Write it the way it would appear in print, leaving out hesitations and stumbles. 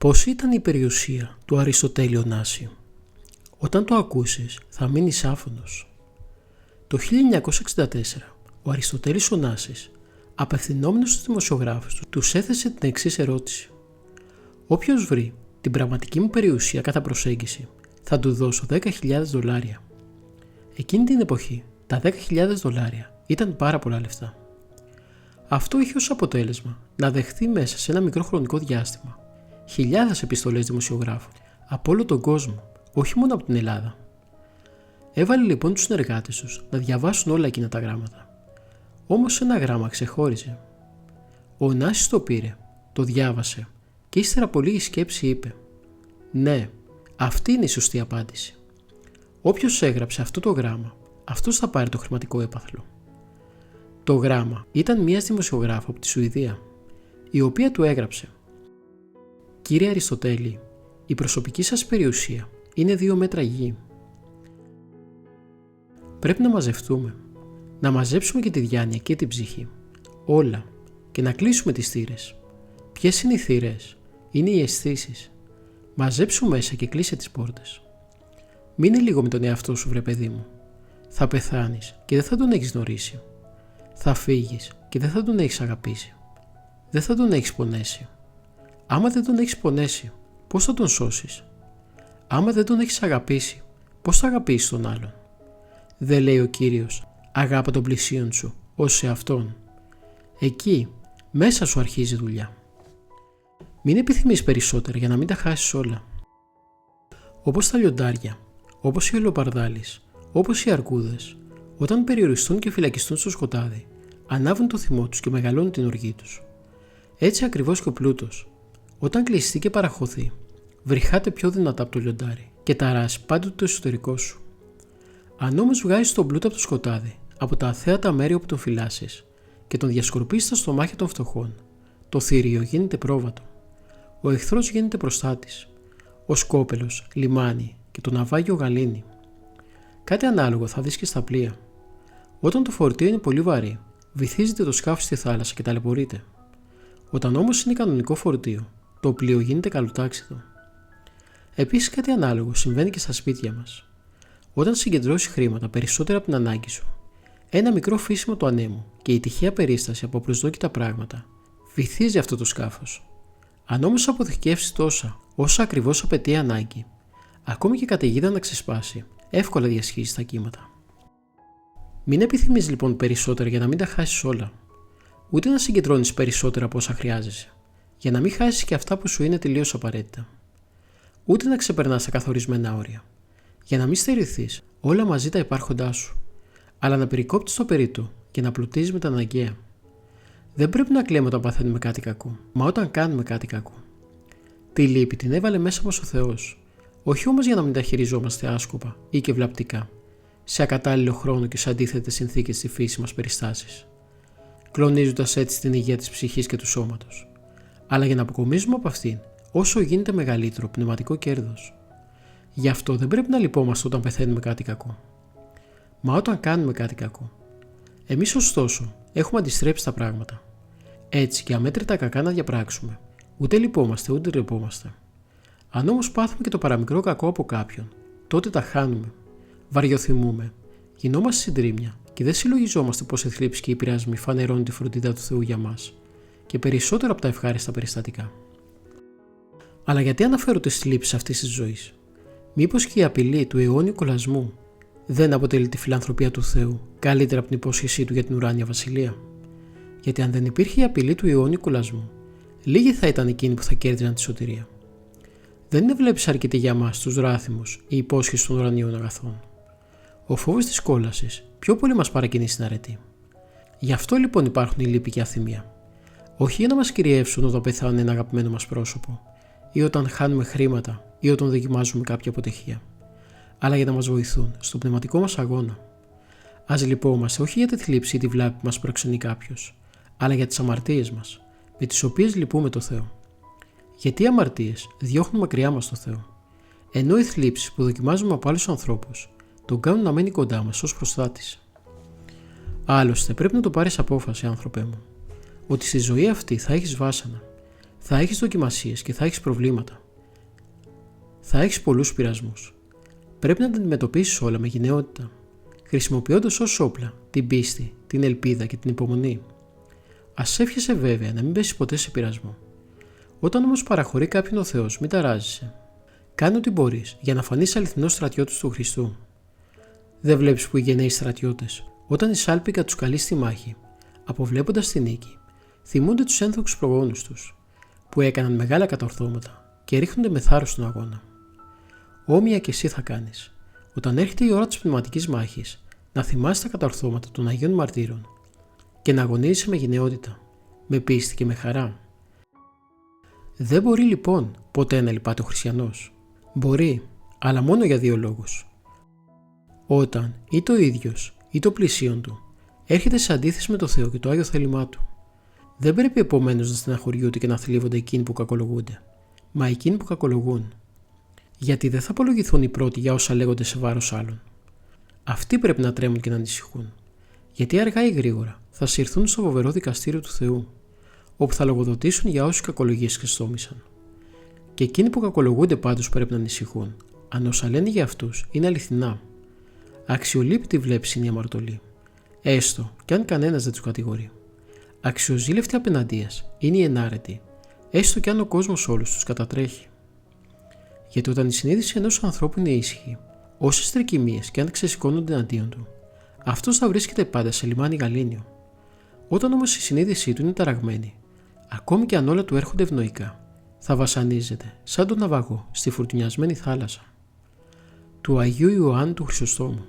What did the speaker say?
Πώς ήταν η περιουσία του Αριστοτέλη Ωνάση? Όταν το ακούσεις θα μείνεις άφωνος. Το 1964 ο Αριστοτέλης Ωνάσης, απευθυνόμενος στους δημοσιογράφους τους έθεσε την εξής ερώτηση: όποιος βρει την πραγματική μου περιουσία κατά προσέγγιση θα του δώσω $10.000. Εκείνη την εποχή τα $10.000 ήταν πάρα πολλά λεφτά. Αυτό είχε ως αποτέλεσμα να δεχθεί μέσα σε ένα μικρό χρονικό διάστημα χιλιάδες επιστολές δημοσιογράφων από όλο τον κόσμο, όχι μόνο από την Ελλάδα. Έβαλε λοιπόν τους συνεργάτες τους να διαβάσουν όλα εκείνα τα γράμματα. Όμως ένα γράμμα ξεχώριζε. Ο Ωνάσης το πήρε, το διάβασε και ύστερα από λίγη σκέψη είπε: «Ναι, αυτή είναι η σωστή απάντηση. Όποιος έγραψε αυτό το γράμμα, αυτός θα πάρει το χρηματικό έπαθλο». Το γράμμα ήταν μιας δημοσιογράφου από τη Σουηδία, η οποία του έγραψε: «Κύριε Αριστοτέλη, η προσωπική σας περιουσία είναι 2 μέτρα γη. Πρέπει να μαζευτούμε, να μαζέψουμε και τη διάνοια και την ψυχή, όλα, και να κλείσουμε τις θύρες. Ποιες είναι οι θύρες? Είναι οι αισθήσεις. Μαζέψου μέσα και κλείσε τις πόρτες. Μείνε λίγο με τον εαυτό σου, βρε παιδί μου. Θα πεθάνεις και δεν θα τον έχεις γνωρίσει. Θα φύγεις και δεν θα τον έχεις αγαπήσει. Δεν θα τον έχεις πονέσει. Άμα δεν τον έχεις πονέσει, πώς θα τον σώσεις? Άμα δεν τον έχεις αγαπήσει, πώς θα αγαπήσεις τον άλλον? Δεν λέει ο Κύριος, αγάπα τον πλησίον σου ως σε αυτόν? Εκεί, μέσα σου αρχίζει η δουλειά. Μην επιθυμείς περισσότερα για να μην τα χάσεις όλα. Όπως τα λιοντάρια, όπως οι ελοπαρδάλεις, όπως οι αρκούδες, όταν περιοριστούν και φυλακιστούν στο σκοτάδι, ανάβουν το θυμό τους και μεγαλώνουν την οργή τους. Έτσι ακριβώς και ο πλούτος, όταν κλειστεί και παραχωθεί, βρυχάται πιο δυνατά από το λιοντάρι και ταράσει πάντοτε το εσωτερικό σου. Αν όμως βγάζεις τον πλούτο από το σκοτάδι, από τα αθέατα μέρη όπου τον φυλάσσεις και τον διασκορπίσεις στα στομάχια των φτωχών, το θηρίο γίνεται πρόβατο. Ο εχθρός γίνεται προστάτης. Ο σκόπελος λιμάνι και το ναυάγιο γαλήνη. Κάτι ανάλογο θα δεις και στα πλοία. Όταν το φορτίο είναι πολύ βαρύ, βυθίζεται το σκάφος στη θάλασσα και ταλαιπωρείται. Όταν όμως είναι κανονικό φορτίο, το πλοίο γίνεται καλοτάξιδο. Επίσης κάτι ανάλογο συμβαίνει και στα σπίτια μας. Όταν συγκεντρώσεις χρήματα περισσότερα από την ανάγκη σου, ένα μικρό φύσιμο του ανέμου και η τυχαία περίσταση από προσδόκητα πράγματα βυθίζει αυτό το σκάφος. Αν όμως αποθηκεύσεις τόσα όσα ακριβώς απαιτεί η ανάγκη, ακόμη και καταιγίδα να ξεσπάσει, εύκολα διασχίζεις τα κύματα. Μην επιθυμείς λοιπόν περισσότερα για να μην τα χάσεις όλα, ούτε να συγκεντρώνεις περισσότερα από όσα χρειάζεσαι, για να μην χάσεις και αυτά που σου είναι τελείως απαραίτητα. Ούτε να ξεπερνάς τα καθορισμένα όρια, για να μην στερηθείς όλα μαζί τα υπάρχοντά σου, αλλά να περικόπτεις το περίττο και να πλουτίζεις με τα αναγκαία. Δεν πρέπει να κλαίμε όταν παθαίνουμε κάτι κακό, μα όταν κάνουμε κάτι κακό. Τη λύπη την έβαλε μέσα μας ο Θεός, όχι όμως για να μην τα χειριζόμαστε άσκοπα ή και βλαπτικά, σε ακατάλληλο χρόνο και σε αντίθετες συνθήκες στη φύση μας περιστάσεις, κλονίζοντας έτσι την υγεία της ψυχής και του σώματος, αλλά για να αποκομίζουμε από αυτήν όσο γίνεται μεγαλύτερο πνευματικό κέρδος. Γι' αυτό δεν πρέπει να λυπόμαστε όταν πεθαίνουμε κάτι κακό, μα όταν κάνουμε κάτι κακό. Εμείς ωστόσο έχουμε αντιστρέψει τα πράγματα. Έτσι και αμέτρητα κακά να διαπράξουμε, ούτε λυπόμαστε ούτε ντρεπόμαστε. Αν όμως πάθουμε και το παραμικρό κακό από κάποιον, τότε τα χάνουμε, βαριοθυμούμε, γινόμαστε συντρίμμια και δεν συλλογιζόμαστε πως η θλίψη και οι πειρασμοί φανερώνουν τη φροντίδα του Θεού για μας και περισσότερο από τα ευχάριστα περιστατικά. Αλλά γιατί αναφέρω τις θλίψεις αυτής της ζωής? Μήπως και η απειλή του αιώνιου κολασμού δεν αποτελεί τη φιλανθρωπία του Θεού καλύτερα από την υπόσχεσή του για την ουράνια βασιλεία? Γιατί αν δεν υπήρχε η απειλή του αιώνιου κολασμού, λίγοι θα ήταν εκείνοι που θα κέρδιζαν τη σωτηρία. Δεν είναι βλέπεις αρκετή για μας τους δράθυμους η υπόσχεση των ουρανίων αγαθών. Ο φόβος της κόλασης πιο πολύ μας παρακινεί στην αρετή. Γι' αυτό λοιπόν υπάρχουν η λύπη και η αθυμία. Όχι για να μας κυριεύσουν όταν πεθάνει ένα αγαπημένο μας πρόσωπο, ή όταν χάνουμε χρήματα, ή όταν δοκιμάζουμε κάποια αποτυχία, αλλά για να μας βοηθούν στον πνευματικό μας αγώνα. Ας λυπόμαστε όχι για τη θλίψη ή τη βλάπη που μας προξενεί κάποιος, αλλά για τις αμαρτίες μας, με τις οποίες λυπούμε το Θεό. Γιατί οι αμαρτίες διώχνουν μακριά μας το Θεό, ενώ οι θλίψεις που δοκιμάζουμε από άλλους ανθρώπους τον κάνουν να μένει κοντά μας ως προστάτης. Άλλωστε, πρέπει να το πάρεις απόφαση, άνθρωπέ μου, ότι στη ζωή αυτή θα έχεις βάσανα. Θα έχεις δοκιμασίες και θα έχεις προβλήματα. Θα έχεις πολλούς πειρασμούς. Πρέπει να τα αντιμετωπίσεις όλα με γενναιότητα, χρησιμοποιώντας ως όπλα την πίστη, την ελπίδα και την υπομονή. Ας εύχεσαι βέβαια να μην πέσεις ποτέ σε πειρασμό. Όταν όμως παραχωρεί κάποιον ο Θεός, μην ταράζεσαι. Κάνε ό,τι μπορείς για να φανείς αληθινός στρατιώτης του Χριστού. Δεν βλέπεις που οι γενναίοι στρατιώτες, όταν η σάλπιγγα τους καλεί στη μάχη, αποβλέποντας τη νίκη, θυμούνται τους ένθοξους προγόνους τους, που έκαναν μεγάλα κατορθώματα και ρίχνονται με θάρρος στον αγώνα. Όμοια και εσύ θα κάνεις, όταν έρχεται η ώρα της πνευματικής μάχης, να θυμάσαι τα κατορθώματα των Αγίων Μαρτύρων και να αγωνίζεσαι με γενναιότητα, με πίστη και με χαρά. Δεν μπορεί λοιπόν ποτέ να λυπάται ο χριστιανός. Μπορεί, αλλά μόνο για δύο λόγους. Όταν ή το ίδιος ή το πλησίον του έρχεται σε αντίθεση με το Θεό και το Άγιο θέλημά του. Δεν πρέπει επομένως να στεναχωριούνται και να θλίβονται εκείνοι που κακολογούνται, μα εκείνοι που κακολογούν. Γιατί δεν θα απολογηθούν οι πρώτοι για όσα λέγονται σε βάρος άλλων. Αυτοί πρέπει να τρέμουν και να ανησυχούν, γιατί αργά ή γρήγορα θα συρθούν στο φοβερό δικαστήριο του Θεού, όπου θα λογοδοτήσουν για όσους κακολογίες χρηστόμησαν. Και εκείνοι που κακολογούνται πάντως πρέπει να ανησυχούν, αν όσα λένε για αυτούς είναι αληθινά. Αξιολύπητη βλέψη είναι η αμαρτωλή, έστω κι αν κανένας δεν τους κατηγορεί. Αξιοζήλευτη απέναντίας είναι η ενάρετη, έστω κι αν ο κόσμος όλος τους κατατρέχει. Γιατί όταν η συνείδηση ενός ανθρώπου είναι ήσυχη, όσες τρικυμίες κι αν ξεσηκώνονται εναντίον του, αυτός θα βρίσκεται πάντα σε λιμάνι γαλήνιο. Όταν όμως η συνείδησή του είναι ταραγμένη, ακόμη κι αν όλα του έρχονται ευνοϊκά, θα βασανίζεται σαν τον ναυαγό στη φουρτουνιασμένη θάλασσα. Του Αγίου Ιωάννου του Χρυσοστόμου.